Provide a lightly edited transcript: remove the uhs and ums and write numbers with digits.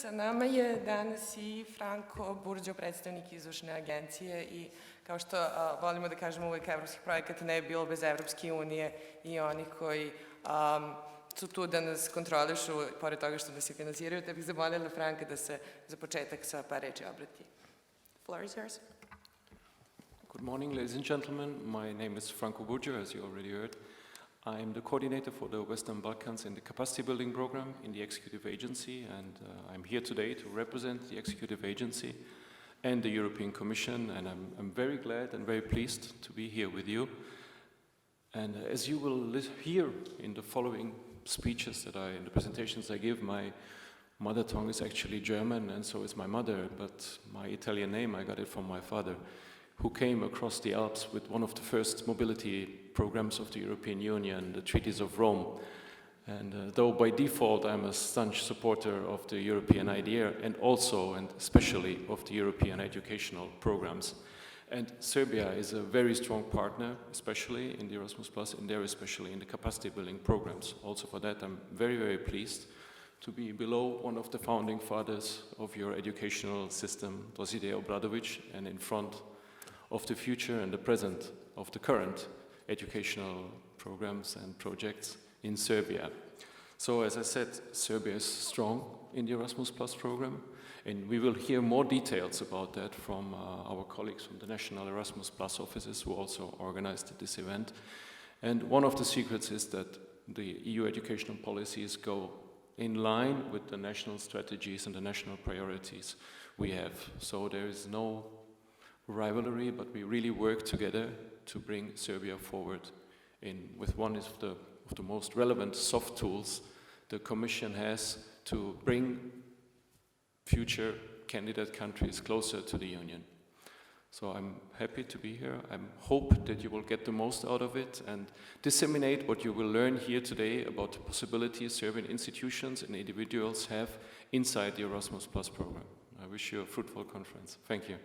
Sa nama je danas i Franco Burgio, predstavnik izvršne agencije i kao što volimo da kažemo uvek evropskih projekata ne bi bilo bez Evropske unije i onih koji su tu da nas kontrolišu, pored toga što nas i finansiraju, te bih zamolila Franka da se za početak sa par reči obrati. The floor is yours. Good morning, ladies and gentlemen. My name is Franco Burgio, as you already heard. I am the coordinator for the Western Balkans in the capacity building program in the executive agency, and I'm here today to represent the executive agency and the European Commission, and I'm very glad and very pleased to be here with you. And as you will hear in the following speeches in the presentations I give, my mother tongue is actually German, and so is my mother, but my Italian name, I got it from my father, who came across the Alps with one of the first mobility programs of the European Union, the Treaties of Rome. And though by default I'm a staunch supporter of the European idea and also and especially of the European educational programs. And Serbia is a very strong partner, especially in the Erazmus Plus, and there especially in the capacity building programs. Also for that I'm very, very pleased to be below one of the founding fathers of your educational system, Doside Obradović, and in front of the future and the present of the current educational programs and projects in Serbia. So as I said, Serbia is strong in the Erasmus Plus program, and we will hear more details about that from our colleagues from the national Erasmus Plus offices who also organized this event. And one of the secrets is that the EU educational policies go in line with the national strategies and the national priorities we have. So there is no rivalry, but we really work together to bring Serbia forward with one of the most relevant soft tools the Commission has to bring future candidate countries closer to the Union. So I'm happy to be here. I hope that you will get the most out of it and disseminate what you will learn here today about the possibilities Serbian institutions and individuals have inside the Erasmus Plus program. I wish you a fruitful conference. Thank you.